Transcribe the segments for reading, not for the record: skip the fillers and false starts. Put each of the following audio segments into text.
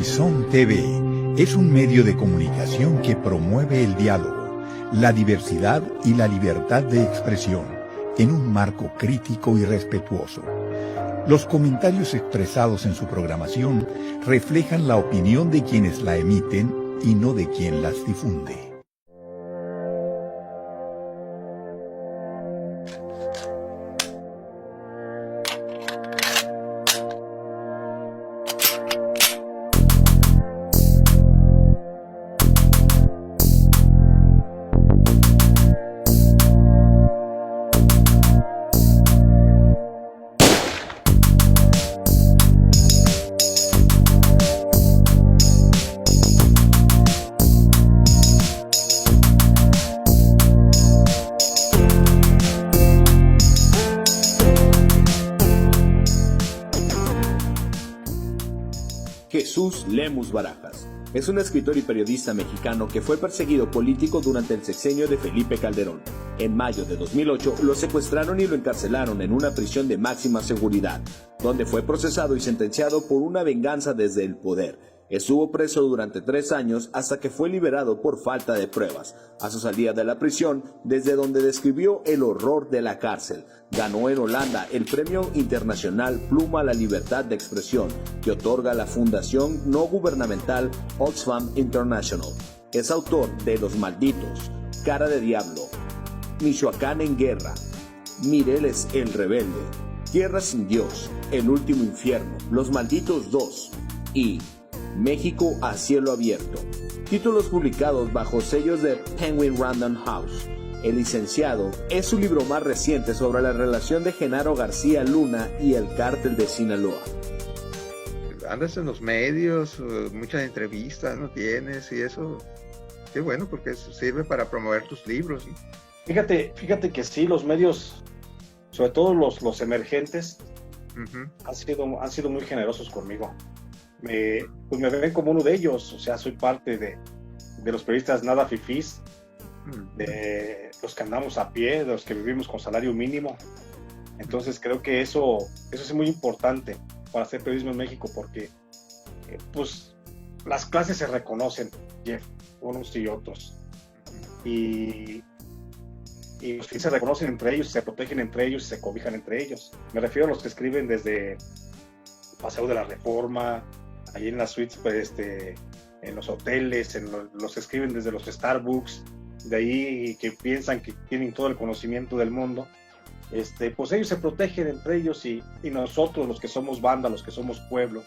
Horizon TV es un medio de comunicación que promueve el diálogo, la diversidad y la libertad de expresión en un marco crítico y respetuoso. Los comentarios expresados en su programación reflejan la opinión de quienes la emiten y no de quien las difunde. Jesús Lemus Barajas es un escritor y periodista mexicano que fue perseguido político durante el sexenio de Felipe Calderón. En mayo de 2008 lo secuestraron y lo encarcelaron en una prisión de máxima seguridad, donde fue procesado y sentenciado por una venganza desde el poder. Estuvo preso durante 3 años hasta que fue liberado por falta de pruebas. A su salida de la prisión, desde donde describió el horror de la cárcel, ganó en Holanda el Premio Internacional Pluma a la Libertad de Expresión que otorga la Fundación No Gubernamental Oxfam International. Es autor de Los Malditos, Cara de Diablo, Michoacán en Guerra, Mireles el Rebelde, Tierra sin Dios, El Último Infierno, Los Malditos 2 y México a cielo abierto, títulos publicados bajo sellos de Penguin Random House. El licenciado es su libro más reciente sobre la relación de Genaro García Luna y el cártel de Sinaloa. Andas en los medios, muchas entrevistas no tienes y eso, qué bueno porque eso sirve para promover tus libros, ¿no? Fíjate que sí, los medios, sobre todo los emergentes, han sido muy generosos conmigo. Pues me ven como uno de ellos, o sea, soy parte de los periodistas nada fifís, de los que andamos a pie, de los que vivimos con salario mínimo. Entonces creo que eso es muy importante para hacer periodismo en México, porque pues las clases se reconocen, Jeff, unos y otros, y los que se reconocen entre ellos, se protegen entre ellos y se cobijan entre ellos. Me refiero a los que escriben desde Paseo de la Reforma, ahí en las suites, pues, en los hoteles, los que escriben desde los Starbucks, de ahí que piensan que tienen todo el conocimiento del mundo, pues ellos se protegen entre ellos y nosotros, los que somos banda, los que somos pueblo,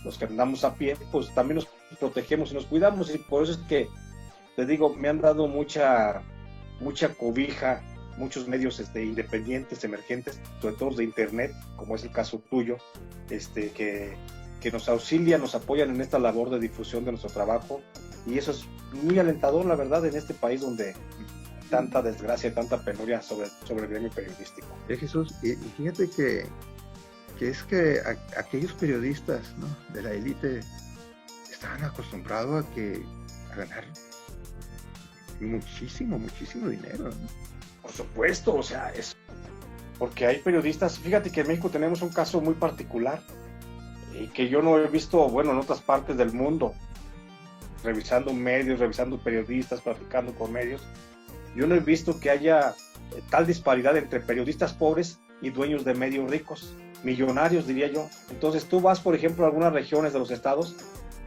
los que andamos a pie, pues también nos protegemos y nos cuidamos, y por eso es que, te digo, me han dado mucha cobija muchos medios independientes, emergentes, sobre todo de internet, como es el caso tuyo, que nos auxilian, nos apoyan en esta labor de difusión de nuestro trabajo, y eso es muy alentador, la verdad, en este país donde tanta desgracia, tanta penuria sobre el gremio periodístico. Jesús, y fíjate que es que aquellos periodistas, ¿no?, de la élite estaban acostumbrados a ganar muchísimo dinero, ¿no? Por supuesto, o sea, es porque hay periodistas. Fíjate que en México tenemos un caso muy particular y que yo no he visto, bueno, en otras partes del mundo, revisando medios, revisando periodistas, platicando con medios, yo no he visto que haya tal disparidad entre periodistas pobres y dueños de medios ricos, millonarios, diría yo. Entonces tú vas, por ejemplo, a algunas regiones de los estados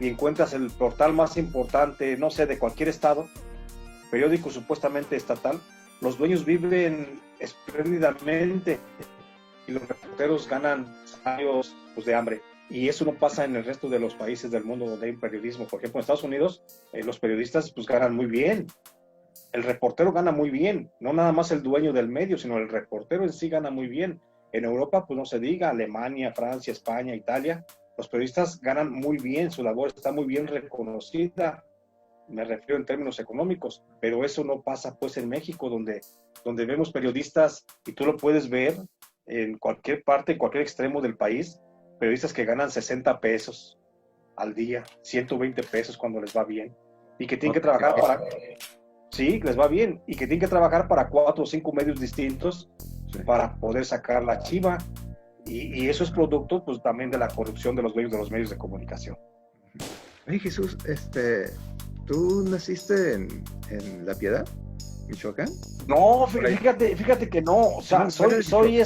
y encuentras el portal más importante, no sé, de cualquier estado, periódico supuestamente estatal. Los dueños viven espléndidamente y los reporteros ganan salarios, pues, de hambre. Y eso no pasa en el resto de los países del mundo donde hay periodismo. Por ejemplo, en Estados Unidos, los periodistas pues ganan muy bien. El reportero gana muy bien. No nada más el dueño del medio, sino el reportero en sí gana muy bien. En Europa, pues no se diga, Alemania, Francia, España, Italia, los periodistas ganan muy bien, su labor está muy bien reconocida. Me refiero en términos económicos, pero eso no pasa pues en México, donde vemos periodistas, y tú lo puedes ver en cualquier parte, en cualquier extremo del país, periodistas que ganan 60 pesos al día, 120 pesos cuando les va bien, y que tienen que trabajar para... Sí, les va bien, y que tienen que trabajar para 4 o 5 medios distintos para poder sacar la chiva, y eso es producto pues también de la corrupción de los medios de comunicación. Oye, Jesús, ¿tú naciste en La Piedad, Michoacán? No, Por ahí. fíjate que no, o sea, No, fuera de soy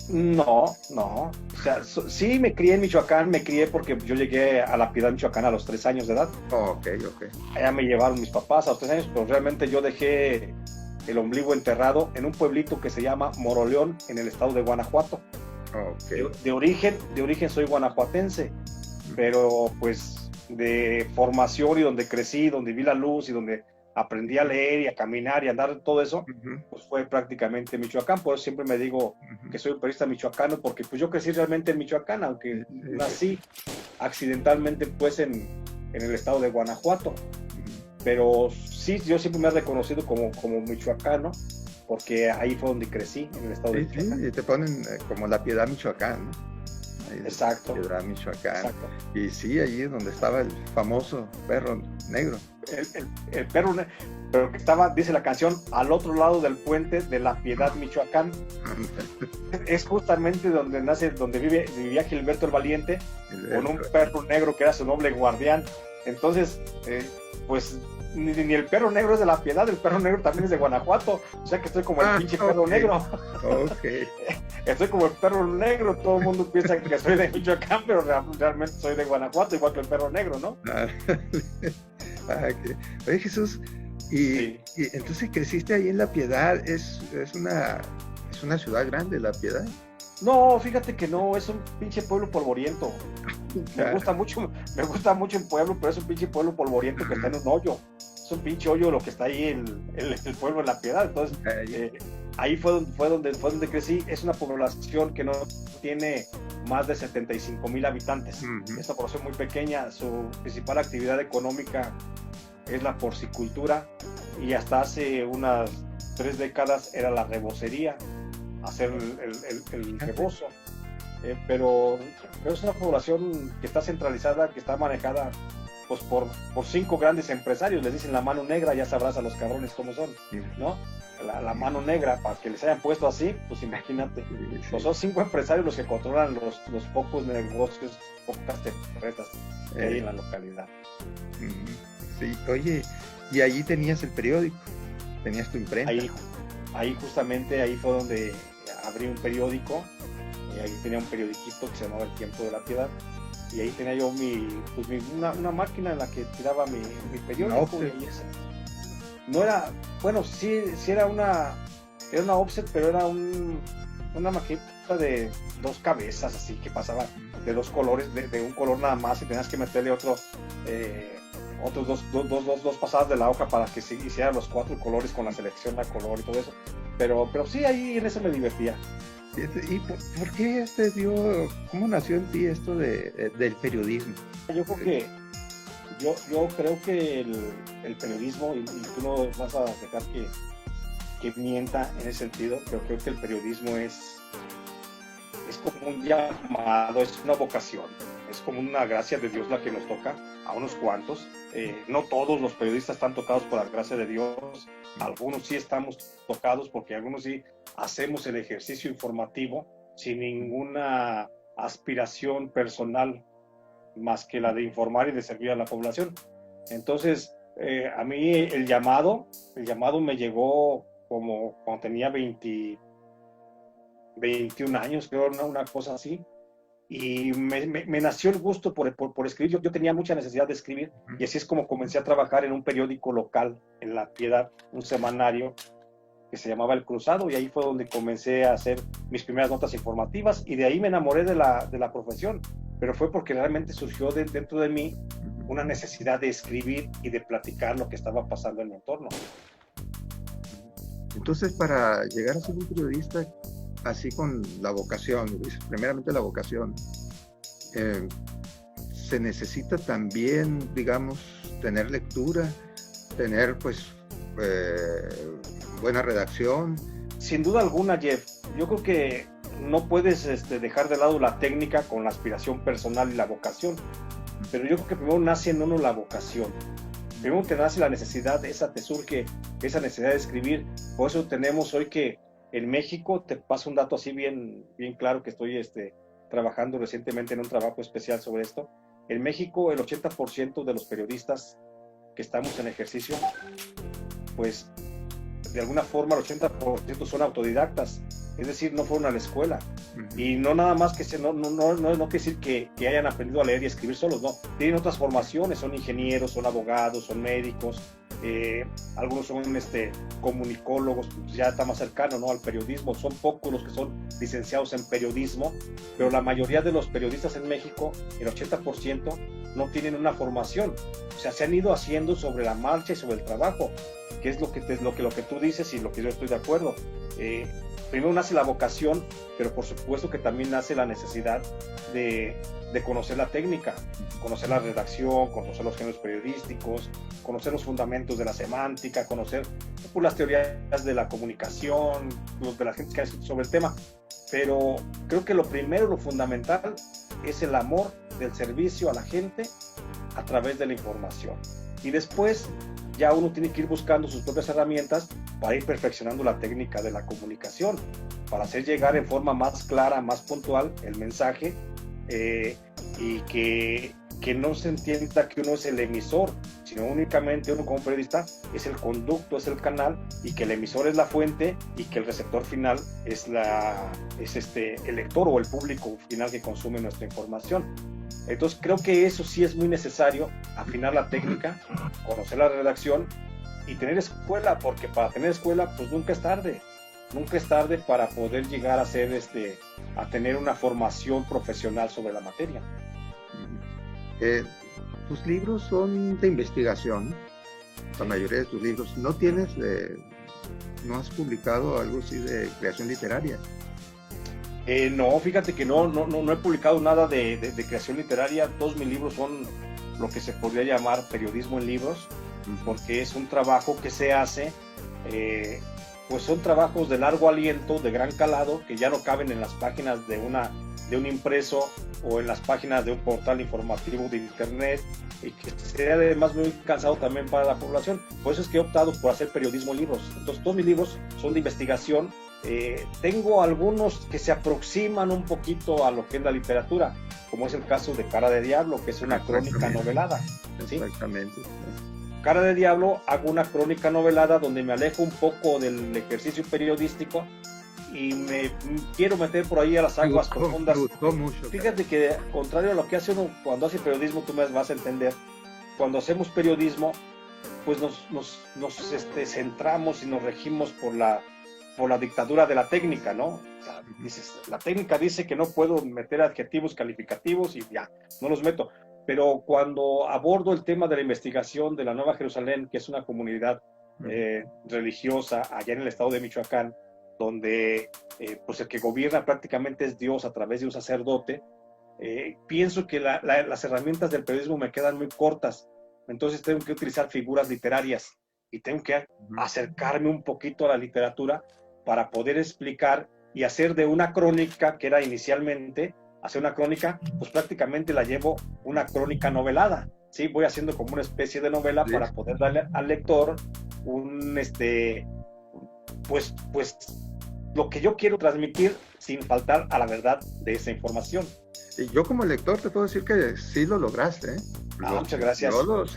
no, o sea, sí me crié en Michoacán, me crié porque yo llegué a La Piedad, Michoacán a los 3 años de edad. Oh, ok. Allá me llevaron mis papás a los 3 años, pero realmente yo dejé el ombligo enterrado en un pueblito que se llama Moroleón, en el estado de Guanajuato. Ok. De origen soy guanajuatense, pero pues de formación y donde crecí, donde vi la luz y donde aprendí a leer y a caminar y a andar, todo eso, Ujú, pues fue prácticamente Michoacán. Por eso siempre me digo ujú. que soy un periodista michoacano, porque pues yo crecí realmente en Michoacán, aunque Sí, nací accidentalmente pues en el estado de Guanajuato. Ujú. Pero sí, yo siempre me he reconocido como michoacano, porque ahí fue donde crecí, en el estado de Sí, Michoacán. y te ponen como La Piedad, Michoacán, ¿no? Ahí, Exacto. Piedad, Michoacán. Exacto. Y sí, allí es donde estaba el famoso perro negro. El perro, pero que estaba, dice la canción, al otro lado del puente de La Piedad, Michoacán. Es justamente donde vivía Gilberto el Valiente, con un perro negro que era su noble guardián. Entonces, pues ni el perro negro es de La Piedad, el perro negro también es de Guanajuato. O sea que estoy como el pinche perro negro. Ok. Estoy como el perro negro, todo el mundo piensa que soy de Michoacán, pero realmente soy de Guanajuato, igual que el perro negro, ¿no? Okay. Oye, Jesús, y entonces creciste ahí en La Piedad, es una ciudad grande, La Piedad. No, fíjate que no, es un pinche pueblo polvoriento. Me gusta mucho en pueblo, pero es un pinche pueblo polvoriento que está en un hoyo. Es un pinche hoyo lo que está ahí el pueblo de La Piedad. Entonces, ahí fue donde crecí. Es una población que no tiene más de 75,000 habitantes. Es una población muy pequeña. Su principal actividad económica es la porcicultura, y hasta hace unas 3 décadas era la rebocería, hacer el rebozo. Pero es una población que está centralizada, que está manejada pues por 5 grandes empresarios. Les dicen la mano negra, ya sabrás a los cabrones cómo son, ¿no? La mano negra, para que les hayan puesto así, pues imagínate. Pues son 5 empresarios los que controlan los pocos negocios, pocas empresas que hay en la localidad. Sí, oye, y allí tenías el periódico, tenías tu imprenta. Ahí justamente, ahí fue donde abrí un periódico. Ahí tenía un periodiquito que se llamaba El Tiempo de La Piedad, y ahí tenía yo una máquina en la que tiraba mi periódico. No era, bueno, sí era una offset, pero era una maqueta de 2 cabezas, así que pasaba de 2 colores, de un color nada más, y tenías que meterle otros 2 pasadas de la hoja para que se hicieran los 4 colores con la selección a color y todo eso. Pero sí, ahí en eso me divertía. ¿Y por qué cómo nació en ti esto del periodismo? Yo creo que el periodismo, y tú no vas a dejar que mienta en ese sentido, pero creo que el periodismo es como un llamado, es una vocación, es como una gracia de Dios la que nos toca a unos cuantos. No todos los periodistas están tocados por la gracia de Dios, algunos sí estamos tocados, porque algunos sí hacemos el ejercicio informativo sin ninguna aspiración personal más que la de informar y de servir a la población. Entonces, a mí el llamado me llegó como cuando tenía 21 años, creo, una cosa así, y me nació el gusto por escribir. Yo tenía mucha necesidad de escribir, y así es como comencé a trabajar en un periódico local en La Piedad, un semanario que se llamaba El Cruzado, y ahí fue donde comencé a hacer mis primeras notas informativas, y de ahí me enamoré de la profesión, pero fue porque realmente surgió dentro de mí una necesidad de escribir y de platicar lo que estaba pasando en mi entorno. Entonces, para llegar a ser un periodista así con la vocación, primeramente la vocación, se necesita también, digamos, tener lectura, tener pues buena redacción. Sin duda alguna, Jeff, yo creo que no puedes dejar de lado la técnica con la aspiración personal y la vocación, pero yo creo que primero nace en uno la vocación. Primero te nace la necesidad, te surge esa necesidad de escribir. Por eso tenemos hoy que en México, te paso un dato así bien claro, que estoy trabajando recientemente en un trabajo especial sobre esto. en México el 80% de los periodistas que estamos en ejercicio, pues de alguna forma el 80% son autodidactas, es decir, no fueron a la escuela. Y no nada más que no quiere decir que hayan aprendido a leer y escribir solos, no, tienen otras formaciones, son ingenieros, son abogados, son médicos, algunos son comunicólogos, pues ya está más cercano, ¿no?, al periodismo. Son pocos los que son licenciados en periodismo, pero la mayoría de los periodistas en México, el 80%, no tienen una formación, o sea, se han ido haciendo sobre la marcha y sobre el trabajo, que es lo que tú dices y lo que yo estoy de acuerdo. Primero nace la vocación, pero por supuesto que también nace la necesidad de conocer la técnica, conocer la redacción, conocer los géneros periodísticos, conocer los fundamentos de la semántica, conocer las teorías de la comunicación, de la gente que ha escrito sobre el tema. Pero creo que lo primero, lo fundamental, es el amor del servicio a la gente a través de la información. Y después ya uno tiene que ir buscando sus propias herramientas para ir perfeccionando la técnica de la comunicación, para hacer llegar en forma más clara, más puntual el mensaje, y que no se entienda que uno es el emisor, sino únicamente uno como periodista es el conducto, es el canal, y que el emisor es la fuente y que el receptor final es el lector o el público final que consume nuestra información. Entonces creo que eso sí es muy necesario, afinar la técnica, conocer la redacción y tener escuela, porque para tener escuela pues nunca es tarde para poder llegar a tener una formación profesional sobre la materia. Tus libros son de investigación, la mayoría de tus libros. ¿No has publicado algo así de creación literaria? No, fíjate que no he publicado nada de creación literaria. Todos mis libros son lo que se podría llamar periodismo en libros, porque es un trabajo que se hace, pues son trabajos de largo aliento, de gran calado, que ya no caben en las páginas de un impreso o en las páginas de un portal informativo de internet, y que sería además muy cansado también para la población. Por eso es que he optado por hacer periodismo en libros. Entonces todos mis libros son de investigación. Tengo algunos que se aproximan un poquito a lo que es la literatura, como es el caso de Cara de Diablo, que es una crónica novelada, ¿sí? Exactamente. Cara de Diablo, hago una crónica novelada donde me alejo un poco del ejercicio periodístico y me quiero meter por ahí a las aguas profundas. Fíjate que, contrario a lo que hace uno cuando hace periodismo, tú me vas a entender, cuando hacemos periodismo, pues nos centramos y nos regimos por la dictadura de la técnica, ¿no? O sea, la técnica dice que no puedo meter adjetivos calificativos y ya, no los meto. Pero cuando abordo el tema de la investigación de la Nueva Jerusalén, que es una comunidad religiosa allá en el estado de Michoacán, donde pues el que gobierna prácticamente es Dios a través de un sacerdote, pienso que las herramientas del periodismo me quedan muy cortas. Entonces tengo que utilizar figuras literarias y tengo que acercarme un poquito a la literatura para poder explicar y hacer de una crónica, que era inicialmente hacer una crónica, pues prácticamente la llevo una crónica novelada, ¿sí? Voy haciendo como una especie de novela para poder darle al lector pues lo que yo quiero transmitir sin faltar a la verdad de esa información. Y yo como lector te puedo decir que sí lo lograste, ¿eh? Muchas gracias. Yo lo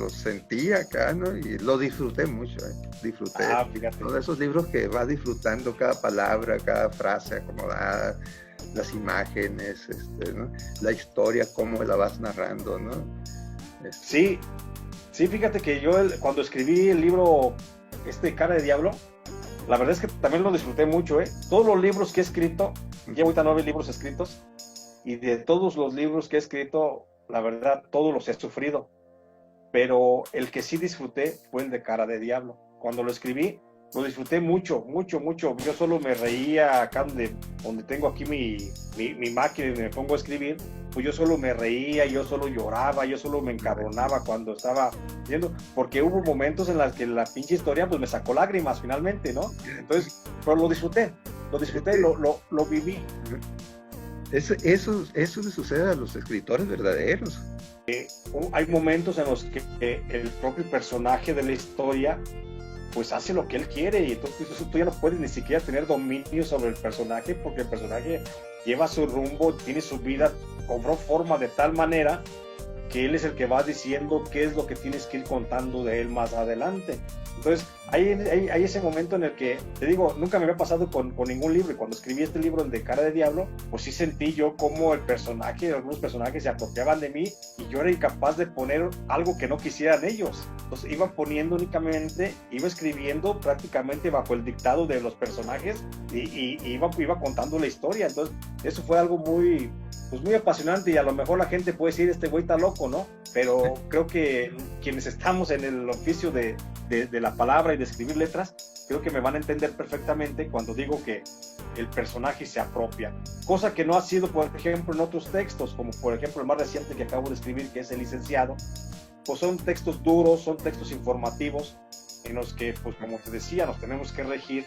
sentí acá, ¿no? Y lo disfruté mucho, disfruté. Fíjate. Todos esos libros que vas disfrutando cada palabra, cada frase acomodada, las imágenes, ¿no? La historia, cómo la vas narrando, ¿no? Sí, fíjate que yo cuando escribí el libro Cara de Diablo, la verdad es que también lo disfruté mucho, ¿eh? Todos los libros que he escrito, llevo ahorita 9 libros escritos, y de todos los libros que he escrito, la verdad, todos los he sufrido, pero el que sí disfruté fue el de Cara de Diablo. Cuando lo escribí, lo disfruté mucho. Yo solo me reía acá donde tengo aquí mi máquina y me pongo a escribir, pues yo solo me reía, yo solo lloraba, yo solo me encabronaba cuando estaba viendo, porque hubo momentos en los que la pinche historia pues me sacó lágrimas finalmente, ¿no? Entonces, pero lo disfruté, lo viví. Eso le sucede a los escritores verdaderos. Hay momentos en los que el propio personaje de la historia pues hace lo que él quiere, y entonces tú ya no puedes ni siquiera tener dominio sobre el personaje, porque el personaje lleva su rumbo, tiene su vida, cobró forma de tal manera que él es el que va diciendo qué es lo que tienes que ir contando de él más adelante. Entonces, hay ese momento en el que, te digo, nunca me había pasado con ningún libro, y cuando escribí este libro, el de Cara de Diablo, pues sí sentí yo como algunos personajes se apropiaban de mí, y yo era incapaz de poner algo que no quisieran ellos. Entonces iba poniendo únicamente, iba escribiendo prácticamente bajo el dictado de los personajes, y iba contando la historia. Entonces, eso fue algo muy apasionante, y a lo mejor la gente puede decir, este güey está loco, ¿no? Pero creo que quienes estamos en el oficio de la palabra y de escribir letras, creo que me van a entender perfectamente cuando digo que el personaje se apropia, cosa que no ha sido, por ejemplo, en otros textos, como por ejemplo el más reciente que acabo de escribir, que es El Licenciado. Pues son textos duros, son textos informativos, en los que, pues como te decía, nos tenemos que regir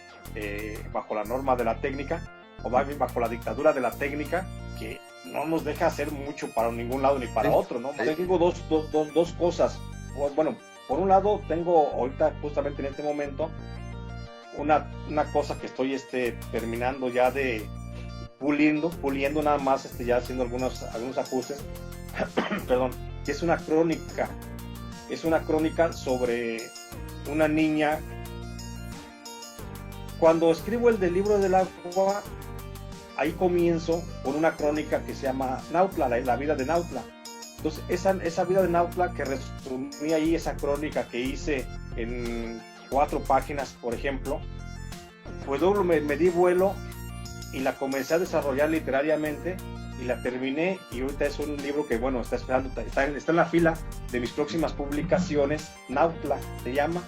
bajo la norma de la técnica, o bajo la dictadura de la técnica, que no nos deja hacer mucho para ningún lado ni para otro, ¿no? Sí. Tengo dos cosas. Bueno, por un lado tengo ahorita, justamente en este momento, una cosa que estoy terminando ya de puliendo nada más, ya haciendo algunos ajustes, perdón, que es una crónica sobre una niña. Cuando escribo el del libro del agua, ahí comienzo con una crónica que se llama Nautla, la vida de Nautla. Entonces, esa vida de Nautla, que resumí ahí, esa crónica que hice en 4 páginas, por ejemplo, pues luego me di vuelo y la comencé a desarrollar literariamente, y la terminé, y ahorita es un libro que, bueno, está en la fila de mis próximas publicaciones. Nautla se llama,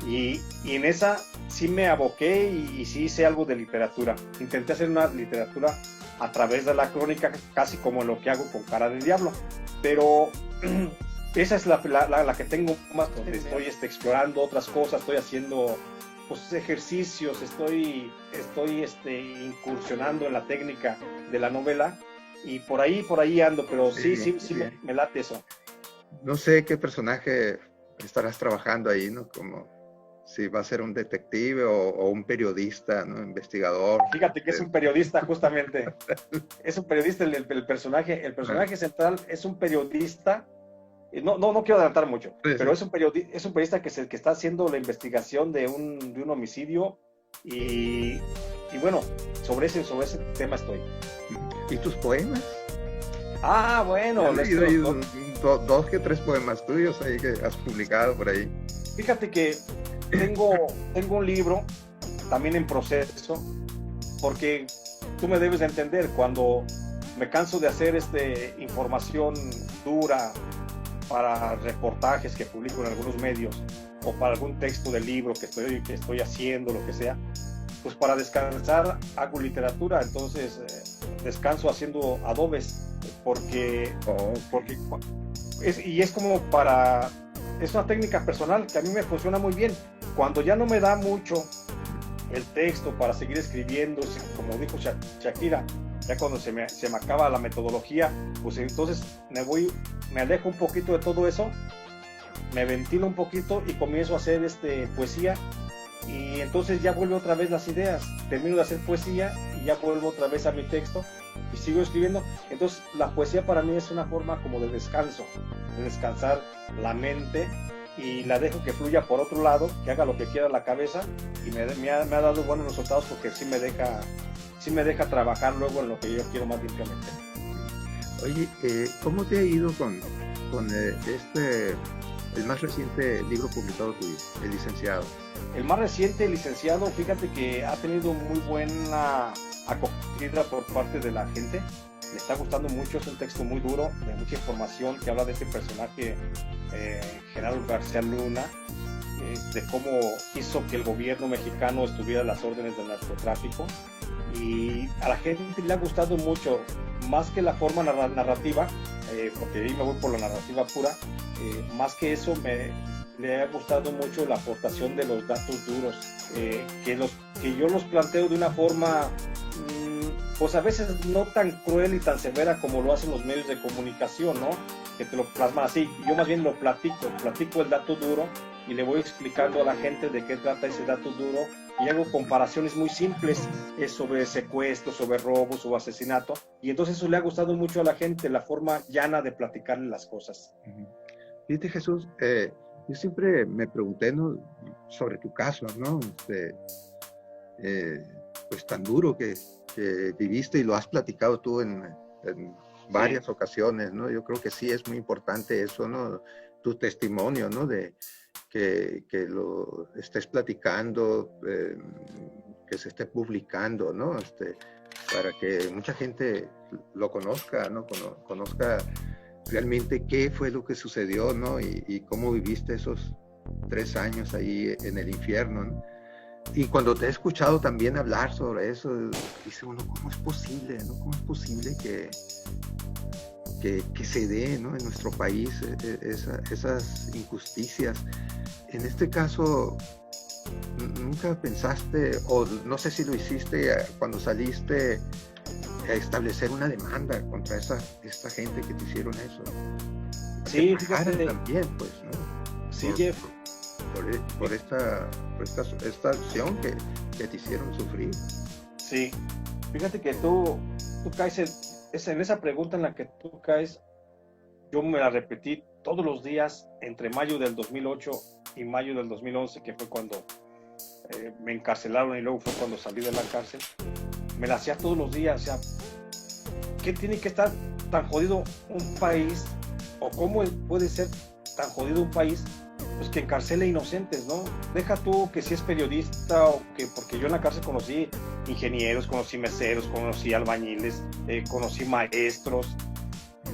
y en esa sí me aboqué y sí hice algo de literatura. Intenté hacer una literatura a través de la crónica, casi como lo que hago con Cara de Diablo, pero esa es la que tengo más, donde estoy explorando otras cosas, estoy haciendo pues ejercicios, estoy incursionando en la técnica de la novela, y por ahí ando, pero sí me late eso. No sé qué personaje estarás trabajando ahí, ¿no? Como si va a ser un detective o un periodista, ¿no? Investigador. Fíjate que es un periodista, justamente. Es un periodista el personaje. El personaje central es un periodista. No quiero adelantar mucho, Sí, pero sí. es un periodista que está haciendo la investigación de un homicidio, y bueno, sobre ese tema estoy. ¿Y tus poemas? Ah, bueno. He leído ahí dos que 3 poemas tuyos ahí que has publicado por ahí. Fíjate que tengo un libro también en proceso, porque tú me debes de entender, cuando me canso de hacer información dura para reportajes que publico en algunos medios, o para algún texto de libro que estoy haciendo, lo que sea, pues para descansar hago literatura. Entonces descanso haciendo adobes, porque es como es una técnica personal que a mí me funciona muy bien. Cuando ya no me da mucho el texto para seguir escribiendo, como dijo Shakira, ya cuando se me acaba la metodología, pues entonces me alejo un poquito de todo eso, me ventilo un poquito y comienzo a hacer poesía, y entonces ya vuelvo otra vez las ideas, termino de hacer poesía y ya vuelvo otra vez a mi texto y sigo escribiendo. Entonces la poesía para mí es una forma como de descanso, de descansar la mente, y la dejo que fluya por otro lado, que haga lo que quiera la cabeza, y me ha dado buenos resultados, porque sí me deja trabajar luego en lo que yo quiero más limpiamente. Oye, ¿cómo te ha ido con el más reciente libro publicado tuyo, El Licenciado? El más reciente, El Licenciado, fíjate que ha tenido muy buena acogida por parte de la gente. Me está gustando mucho, es un texto muy duro, de mucha información, que habla de este personaje, Genaro García Luna, de cómo hizo que el gobierno mexicano estuviera a las órdenes del narcotráfico, y a la gente le ha gustado mucho, más que la forma narrativa, porque ahí me voy por la narrativa pura, más que eso le ha gustado mucho la aportación de los datos duros, que yo los planteo de una forma pues a veces no tan cruel y tan severa como lo hacen los medios de comunicación, ¿no? Que te lo plasman así. Yo más bien lo platico el dato duro, y le voy explicando a la gente de qué trata ese dato duro, y hago comparaciones muy simples sobre secuestro, sobre robo, sobre asesinato, y entonces eso le ha gustado mucho a la gente, la forma llana de platicarle las cosas. Fíjate, Jesús, yo siempre me pregunté, ¿no?, sobre tu caso, ¿no? Pues tan duro que viviste y lo has platicado tú en varias ocasiones, ¿no? Yo creo que sí es muy importante eso, ¿no? Tu testimonio, ¿no? De que lo estés platicando, que se esté publicando, ¿no? Para que mucha gente lo conozca, ¿no? Conozca realmente qué fue lo que sucedió, ¿no? Y cómo viviste esos 3 años ahí en el infierno, ¿no? Y cuando te he escuchado también hablar sobre eso, dice uno, ¿cómo es posible, ¿no? ¿Cómo es posible que se dé, ¿no?, en nuestro país esas injusticias? En este caso, ¿nunca pensaste, o no sé si lo hiciste cuando saliste, a establecer una demanda contra esta gente que te hicieron eso? Sí, fíjate. También, pues, ¿no? Sí, Jeff. Por esta acción que te hicieron sufrir. Sí, fíjate que tú caes en esa pregunta en la que tú caes. Yo me la repetí todos los días entre mayo del 2008 y mayo del 2011, que fue cuando me encarcelaron, y luego fue cuando salí de la cárcel. Me la hacía todos los días. O sea, ¿qué tiene que estar tan jodido un país, o cómo puede ser tan jodido un país, pues, que encarcele inocentes, ¿no? Deja tú que si es periodista, o que, porque yo en la cárcel conocí ingenieros, conocí meseros, conocí albañiles, conocí maestros,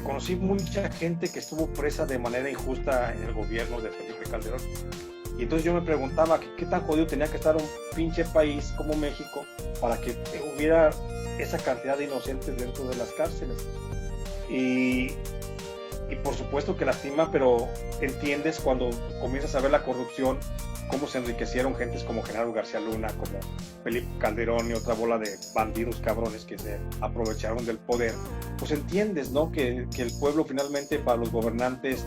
conocí mucha gente que estuvo presa de manera injusta en el gobierno de Felipe Calderón. Y entonces yo me preguntaba qué tan jodido tenía que estar un pinche país como México para que hubiera esa cantidad de inocentes dentro de las cárceles. Y por supuesto que lastima, pero entiendes cuando comienzas a ver la corrupción, cómo se enriquecieron gentes como Genaro García Luna, como Felipe Calderón y otra bola de bandidos cabrones que se aprovecharon del poder. Pues entiendes, ¿no?, que el pueblo finalmente, para los gobernantes,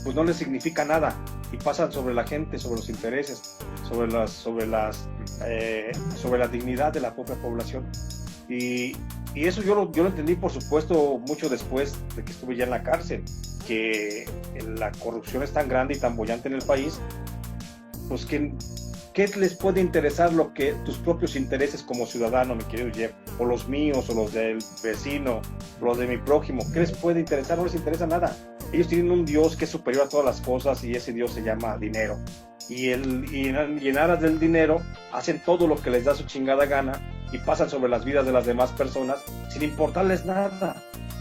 pues no les significa nada, y pasan sobre la gente, sobre los intereses, sobre la dignidad de la propia población. Y eso yo lo entendí, por supuesto, mucho después de que estuve ya en la cárcel, que la corrupción es tan grande y tan bollante en el país, pues ¿qué les puede interesar lo que tus propios intereses como ciudadano, mi querido Jeff, o los míos, o los del vecino, o los de mi prójimo? ¿Qué les puede interesar? No les interesa nada. Ellos tienen un Dios que es superior a todas las cosas, y ese Dios se llama dinero. Y en aras del dinero hacen todo lo que les da su chingada gana, y pasan sobre las vidas de las demás personas sin importarles nada.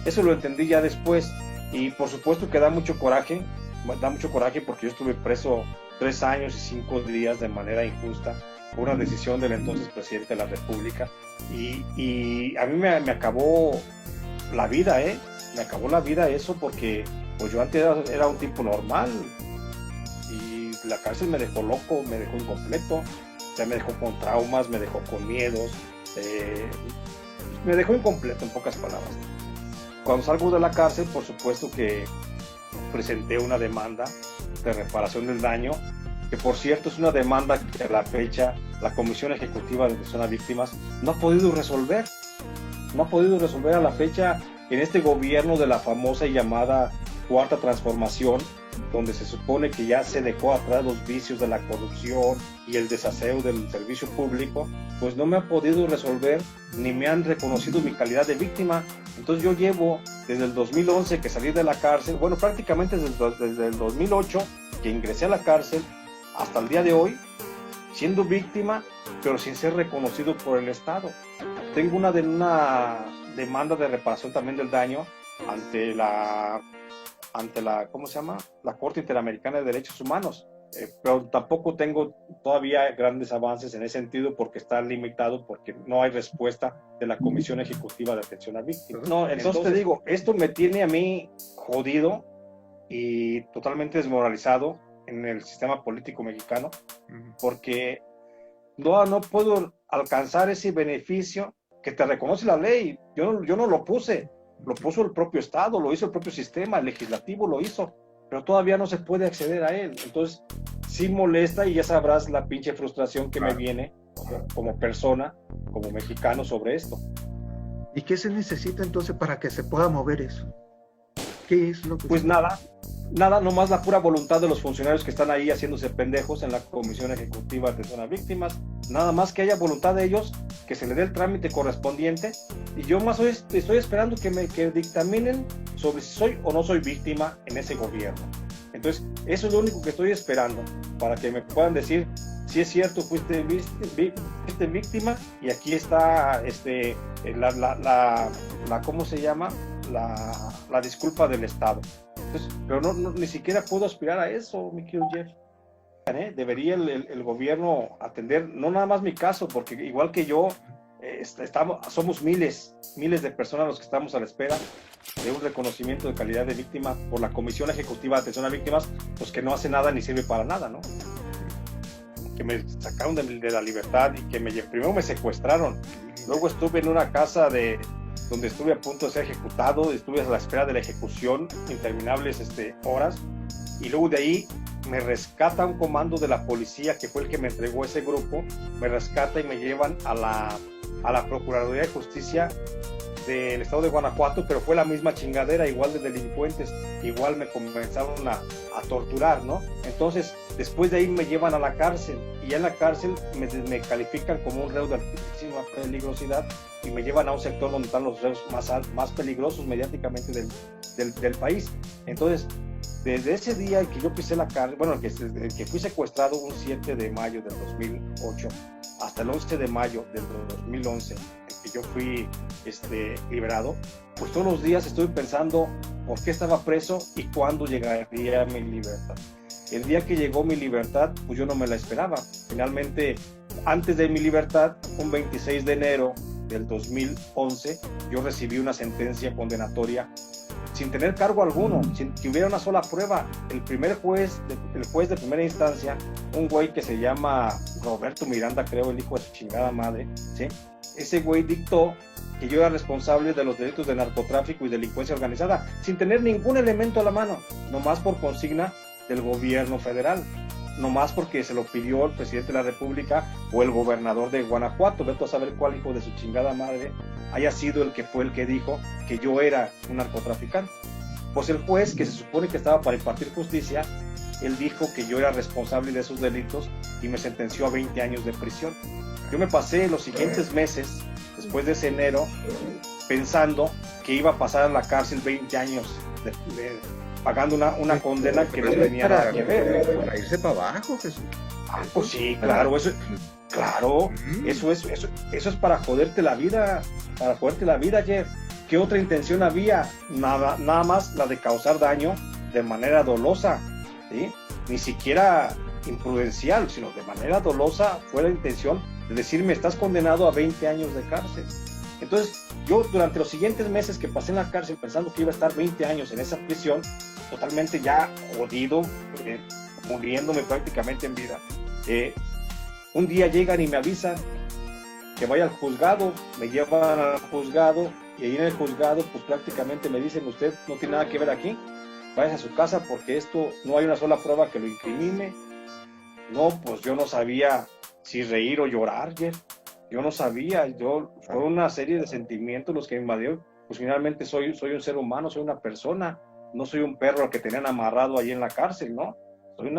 Eso lo entendí ya después, y por supuesto que da mucho coraje porque yo estuve preso 3 años y 5 días de manera injusta por una decisión del entonces presidente de la República, y a mí me acabó la vida, me acabó la vida eso, porque pues yo antes era un tipo normal, y la cárcel me dejó loco, me dejó incompleto, o sea, me dejó con traumas, me dejó con miedos, me dejó incompleto, en pocas palabras. Cuando salgo de la cárcel, por supuesto que presenté una demanda de reparación del daño, que por cierto es una demanda que a la fecha la Comisión Ejecutiva de Atención a Víctimas no ha podido resolver a la fecha, en este gobierno de la famosa y llamada Cuarta Transformación, donde se supone que ya se dejó atrás los vicios de la corrupción y el desaseo del servicio público. Pues no me ha podido resolver, ni me han reconocido mi calidad de víctima. Entonces yo llevo desde el 2011 que salí de la cárcel, bueno, prácticamente desde el 2008 que ingresé a la cárcel hasta el día de hoy, siendo víctima, pero sin ser reconocido por el Estado. Tengo una demanda de reparación también del daño ante la ¿cómo se llama?, la Corte Interamericana de Derechos Humanos, pero tampoco tengo todavía grandes avances en ese sentido, porque está limitado, porque no hay respuesta de la Comisión Ejecutiva de Atención a Víctimas. No, entonces te digo, esto me tiene a mí jodido y totalmente desmoralizado en el sistema político mexicano, porque no puedo alcanzar ese beneficio que te reconoce la ley. Yo no lo puse. Lo puso el propio Estado, lo hizo el propio sistema, el legislativo lo hizo, pero todavía no se puede acceder a él. Entonces, sí molesta, y ya sabrás la pinche frustración que me viene como persona, como mexicano sobre esto. ¿Y qué se necesita entonces para que se pueda mover eso? ¿Qué es lo que Pues nada, nomás la pura voluntad de los funcionarios que están ahí haciéndose pendejos en la Comisión Ejecutiva de Atención a Víctimas, nada más que haya voluntad de ellos, que se le dé el trámite correspondiente, y yo más hoy estoy esperando que dictaminen sobre si soy o no soy víctima en ese gobierno. Entonces, eso es lo único que estoy esperando, para que me puedan decir si es cierto, fuiste víctima, y aquí está ¿cómo se llama? La disculpa del Estado. Entonces, pero ni siquiera puedo aspirar a eso, mi querido Jeff. Debería el gobierno atender, no nada más mi caso, porque igual que yo, somos miles de personas los que estamos a la espera de un reconocimiento de calidad de víctima por la Comisión Ejecutiva de Atención a Víctimas, pues que no hace nada ni sirve para nada, ¿no? Que me sacaron de la libertad y que primero me secuestraron, luego estuve en una casa donde estuve a punto de ser ejecutado, estuve a la espera de la ejecución interminables horas, y luego de ahí me rescata un comando de la policía que fue el que me entregó ese grupo, me rescata y me llevan a la Procuraduría de Justicia del estado de Guanajuato, pero fue la misma chingadera, igual de delincuentes, igual me comenzaron a torturar, ¿no? Entonces, después de ahí me llevan a la cárcel, y ya en la cárcel me califican como un reo de altísima peligrosidad, y me llevan a un sector donde están los reos más peligrosos mediáticamente del país. Entonces, desde ese día en que yo pisé la cárcel, bueno, que fui secuestrado un 7 de mayo del 2008, hasta el 11 de mayo del 2011, que yo fui liberado, pues todos los días estuve pensando por qué estaba preso y cuándo llegaría mi libertad. El día que llegó mi libertad, pues yo no me la esperaba. Finalmente, antes de mi libertad, un 26 de enero del 2011, yo recibí una sentencia condenatoria sin tener cargo alguno, sin que hubiera una sola prueba. El juez de primera instancia, un güey que se llama Roberto Miranda, creo, el hijo de su chingada madre, ¿sí? Ese güey dictó que yo era responsable de los delitos de narcotráfico y delincuencia organizada, sin tener ningún elemento a la mano, nomás por consigna del gobierno federal, nomás porque se lo pidió el presidente de la República o el gobernador de Guanajuato. Vete a saber cuál hijo de su chingada madre haya sido el que dijo que yo era un narcotraficante. Pues el juez, que se supone que estaba para impartir justicia, él dijo que yo era responsable de esos delitos y me sentenció a 20 años de prisión. Yo me pasé los siguientes meses, después de ese enero, pensando que iba a pasar a la cárcel 20 años pagando una condena que no tenía nada que ver. Para irse para abajo, Jesús. Pues sí, claro, eso es para joderte la vida, Jeff. ¿Qué otra intención había? Nada más la de causar daño de manera dolosa, ¿sí? Ni siquiera imprudencial, sino de manera dolosa fue la intención de decirme, estás condenado a 20 años de cárcel. Entonces, yo durante los siguientes meses que pasé en la cárcel pensando que iba a estar 20 años en esa prisión, totalmente ya jodido, muriéndome prácticamente en vida, un día llegan y me avisan que vaya al juzgado, me llevan al juzgado, y ahí en el juzgado pues prácticamente me dicen, usted no tiene nada que ver aquí, váyase a su casa porque esto no hay una sola prueba que lo incrimine. No, pues yo no sabía si reír o llorar, Jeff. Yo no sabía, fue una serie de sentimientos los que me invadieron. Pues finalmente soy un ser humano, soy una persona, no soy un perro al que tenían amarrado ahí en la cárcel, ¿no?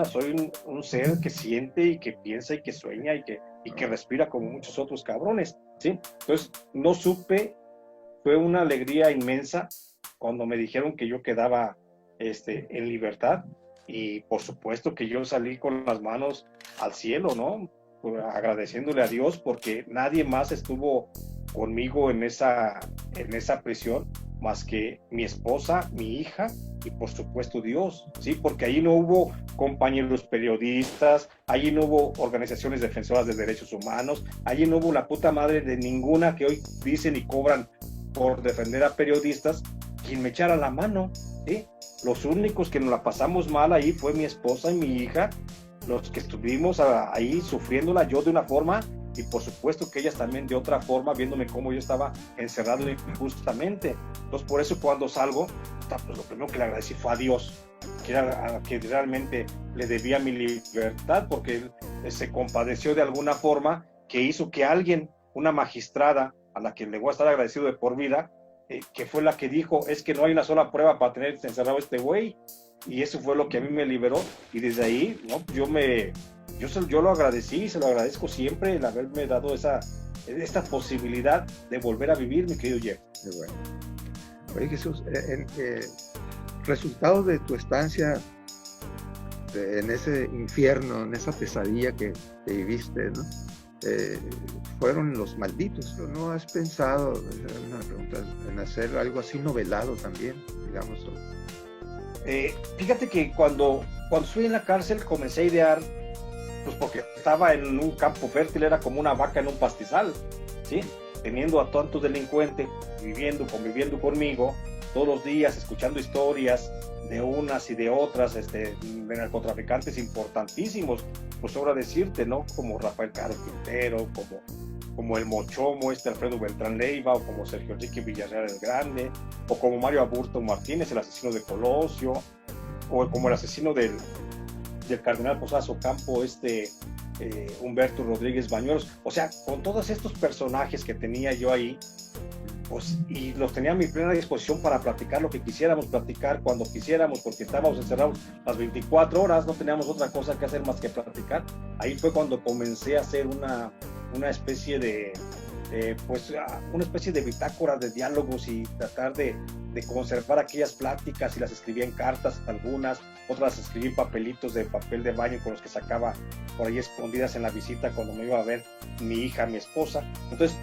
Soy un ser que siente y que piensa y que sueña y que respira como muchos otros cabrones, ¿sí? Entonces, no supe, fue una alegría inmensa cuando me dijeron que yo quedaba en libertad, y por supuesto que yo salí con las manos al cielo, ¿no? Agradeciéndole a Dios porque nadie más estuvo conmigo en esa prisión más que mi esposa, mi hija y por supuesto Dios, ¿sí? Porque allí no hubo compañeros periodistas, allí no hubo organizaciones defensoras de derechos humanos, allí no hubo la puta madre de ninguna que hoy dicen y cobran por defender a periodistas quien me echara la mano, ¿sí? Los únicos que nos la pasamos mal ahí fue mi esposa y mi hija, los que estuvimos ahí sufriéndola, yo de una forma y por supuesto que ellas también de otra forma, viéndome cómo yo estaba encerrado injustamente. Entonces por eso cuando salgo, pues lo primero que le agradecí fue a Dios, que realmente le debía mi libertad, porque él se compadeció de alguna forma que hizo que alguien, una magistrada, a la que le voy a estar agradecido de por vida, que fue la que dijo, es que no hay una sola prueba para tener encerrado a este güey, y eso fue lo que a mí me liberó, y desde ahí, ¿no? yo lo agradecí, se lo agradezco siempre, el haberme dado esta posibilidad de volver a vivir, mi querido Jeff. Qué bueno. Oye, Jesús, resultado de tu estancia en ese infierno, en esa pesadilla que viviste, ¿no? Fueron Los Malditos. ¿No has pensado, una pregunta, en hacer algo así novelado también, digamos? Fíjate que cuando estuve en la cárcel comencé a idear, pues porque estaba en un campo fértil, era como una vaca en un pastizal, ¿sí? Teniendo a tantos delincuentes conviviendo conmigo todos los días, escuchando historias de unas y de otras, de narcotraficantes importantísimos, pues sobra decirte, ¿no? Como Rafael Caro Quintero, como el Mochomo, Alfredo Beltrán Leiva, o como Sergio Enrique Villarreal el Grande, o como Mario Aburto Martínez, el asesino de Colosio, o como el asesino del cardenal Posadas Ocampo, Humberto Rodríguez Bañuelos. O sea, con todos estos personajes que tenía yo ahí, pues, y los tenía a mi plena disposición para platicar lo que quisiéramos platicar cuando quisiéramos, porque estábamos encerrados las 24 horas, no teníamos otra cosa que hacer más que platicar. Ahí fue cuando comencé a hacer una especie de una especie de bitácora de diálogos y tratar de conservar aquellas pláticas, y las escribía en cartas algunas, otras las escribí en papelitos de papel de baño con los que sacaba por ahí escondidas en la visita cuando me iba a ver mi hija, mi esposa. Entonces,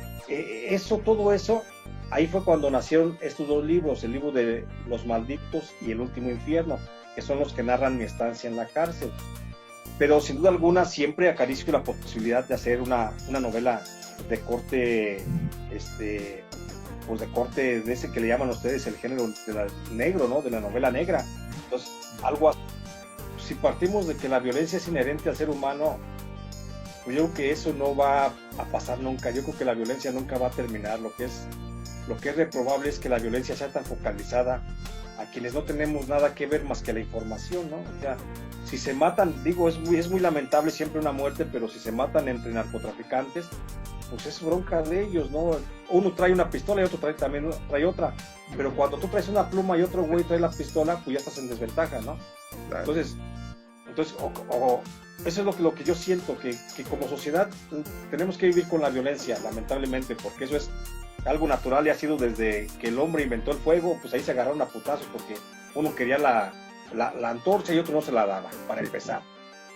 todo eso, ahí fue cuando nacieron estos dos libros, el libro de Los Malditos y El Último Infierno, que son los que narran mi estancia en la cárcel. Pero sin duda alguna siempre acaricio la posibilidad de hacer una novela de corte, pues de corte de ese que le llaman ustedes el género negro, ¿no? De la novela negra. Entonces, algo así. Si partimos de que la violencia es inherente al ser humano, pues yo creo que eso no va a pasar nunca. Yo creo que la violencia nunca va a terminar. Lo que es reprobable es que la violencia sea tan focalizada a quienes no tenemos nada que ver más que la información, ¿no? O sea, si se matan, digo, es muy lamentable siempre una muerte, pero si se matan entre narcotraficantes, pues es bronca de ellos, ¿no? Uno trae una pistola y otro trae otra, pero cuando tú traes una pluma y otro güey trae la pistola, pues ya estás en desventaja, ¿no? Claro. Entonces eso es lo que yo siento, que como sociedad tenemos que vivir con la violencia, lamentablemente, porque eso es algo natural y ha sido desde que el hombre inventó el fuego, pues ahí se agarraron a putazos porque uno quería la antorcha y otro no se la daba, para empezar,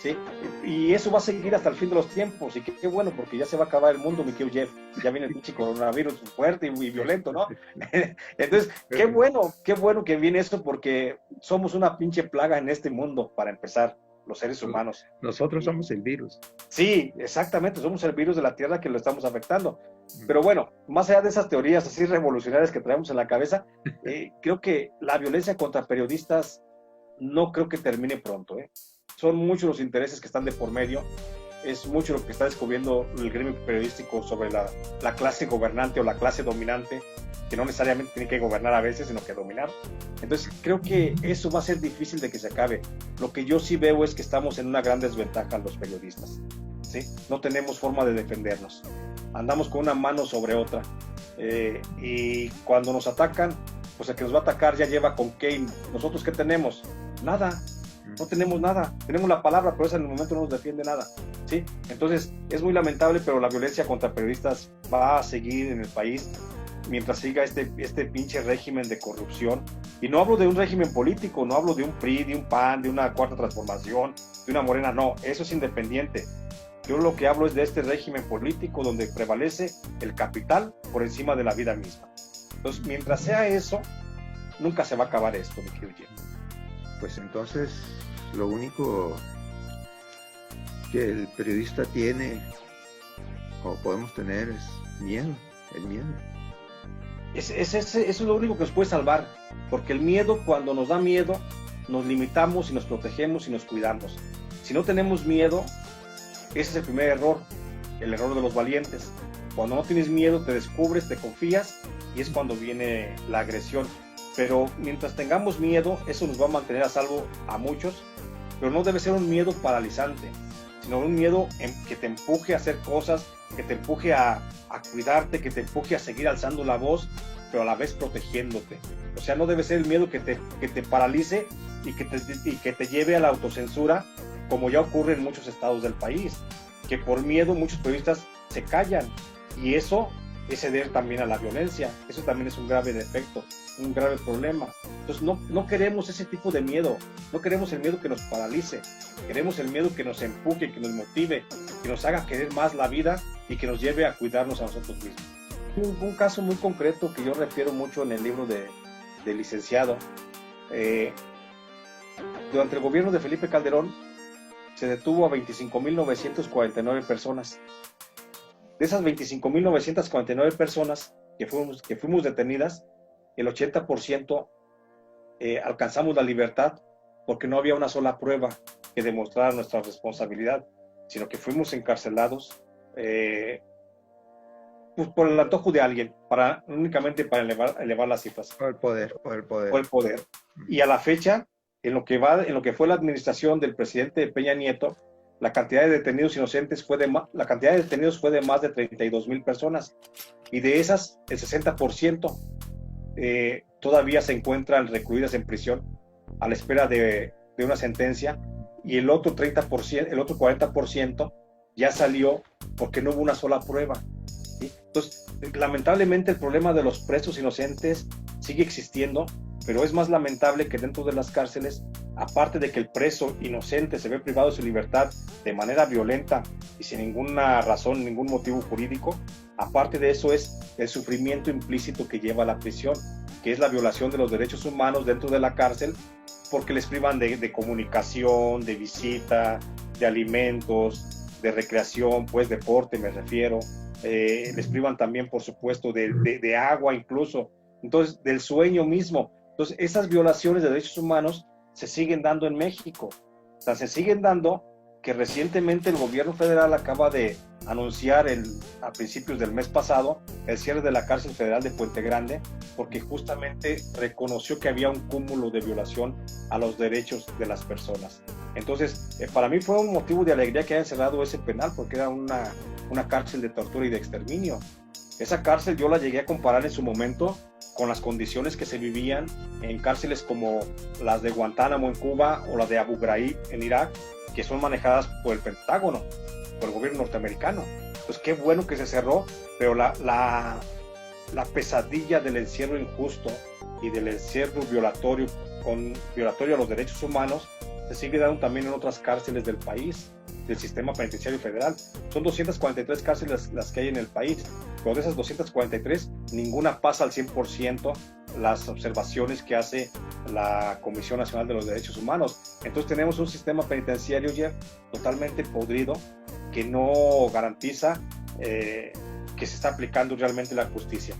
¿sí? Y eso va a seguir hasta el fin de los tiempos, y qué bueno, porque ya se va a acabar el mundo, mi querido Jeff, ya viene el pinche coronavirus fuerte y violento, ¿no? Entonces, qué bueno que viene esto, porque somos una pinche plaga en este mundo, para empezar, los seres humanos. Nosotros somos el virus. Sí, exactamente, somos el virus de la Tierra que lo estamos afectando. Pero bueno, más allá de esas teorías así revolucionarias que traemos en la cabeza, creo que la violencia contra periodistas no creo que termine pronto, ¿eh? Son muchos los intereses que están de por medio, es mucho lo que está descubriendo el gremio periodístico sobre la clase gobernante o la clase dominante, que no necesariamente tiene que gobernar a veces, sino que dominar. Entonces creo que eso va a ser difícil de que se acabe. Lo que yo sí veo es que estamos en una gran desventaja los periodistas, ¿sí? No tenemos forma de defendernos, andamos con una mano sobre otra, y cuando nos atacan, pues el que nos va a atacar ya lleva con qué. ¿Nosotros qué tenemos? Nada, no tenemos nada, tenemos la palabra, pero esa en el momento no nos defiende nada, ¿sí? Entonces es muy lamentable, pero la violencia contra periodistas va a seguir en el país mientras siga este pinche régimen de corrupción. Y no hablo de un régimen político, no hablo de un PRI, de un PAN, de una Cuarta Transformación, de una Morena, no, eso es independiente. Yo lo que hablo es de este régimen político donde prevalece el capital por encima de la vida misma. Entonces, mientras sea eso, nunca se va a acabar esto, mi querido Jim. Pues entonces, lo único que el periodista tiene, o podemos tener, es miedo, el miedo. Eso es lo único que nos puede salvar, porque el miedo, cuando nos da miedo, nos limitamos y nos protegemos y nos cuidamos. Si no tenemos miedo, ese es el primer error, el error de los valientes. Cuando no tienes miedo, te descubres, te confías, y es cuando viene la agresión. Pero mientras tengamos miedo, eso nos va a mantener a salvo a muchos, pero no debe ser un miedo paralizante, sino un miedo que te empuje a hacer cosas, que te empuje a cuidarte, que te empuje a seguir alzando la voz, pero a la vez protegiéndote. O sea, no debe ser el miedo que te paralice y que te lleve a la autocensura, como ya ocurre en muchos estados del país, que por miedo muchos periodistas se callan, y eso es ceder también a la violencia. Eso también es un grave defecto, un grave problema. Entonces no queremos ese tipo de miedo, no queremos el miedo que nos paralice, queremos el miedo que nos empuje, que nos motive, que nos haga querer más la vida y que nos lleve a cuidarnos a nosotros mismos. Un caso muy concreto que yo refiero mucho en el libro del licenciado. Durante el gobierno de Felipe Calderón se detuvo a 25.949 personas. De esas 25.949 personas que fuimos detenidas, el 80% alcanzamos la libertad porque no había una sola prueba que demostrara nuestra responsabilidad, sino que fuimos encarcelados pues por el antojo de alguien, únicamente para elevar las cifras. Por el poder. Por el poder. Y a la fecha, en lo que fue la administración del presidente Peña Nieto, la cantidad de detenidos inocentes fue de más de 32,000 personas, y de esas el 60% todavía se encuentran recluidas en prisión a la espera de una sentencia, y el otro 40% ya salió porque no hubo una sola prueba, ¿sí? Entonces, lamentablemente el problema de los presos inocentes sigue existiendo, pero es más lamentable que dentro de las cárceles, aparte de que el preso inocente se ve privado de su libertad de manera violenta y sin ninguna razón, ningún motivo jurídico, aparte de eso es el sufrimiento implícito que lleva a la prisión, que es la violación de los derechos humanos dentro de la cárcel, porque les privan de comunicación, de visita, de alimentos, de recreación, pues deporte me refiero, les privan también, por supuesto, de agua incluso, entonces del sueño mismo. Entonces esas violaciones de derechos humanos se siguen dando en México. O sea, se siguen dando, que recientemente el gobierno federal acaba de anunciar a principios del mes pasado el cierre de la cárcel federal de Puente Grande, porque justamente reconoció que había un cúmulo de violación a los derechos de las personas. Entonces, para mí fue un motivo de alegría que hayan cerrado ese penal, porque era una cárcel de tortura y de exterminio. Esa cárcel yo la llegué a comparar en su momento con las condiciones que se vivían en cárceles como las de Guantánamo en Cuba o las de Abu Ghraib en Irak, que son manejadas por el Pentágono, por el gobierno norteamericano. Pues qué bueno que se cerró, pero la pesadilla del encierro injusto y del encierro violatorio a los derechos humanos se sigue dando también en otras cárceles del país, del sistema penitenciario federal. Son 243 cárceles las que hay en el país, pero de esas 243 ninguna pasa al 100% las observaciones que hace la Comisión Nacional de los Derechos Humanos. Entonces tenemos un sistema penitenciario, Jeff, totalmente podrido, que no garantiza que se está aplicando realmente la justicia.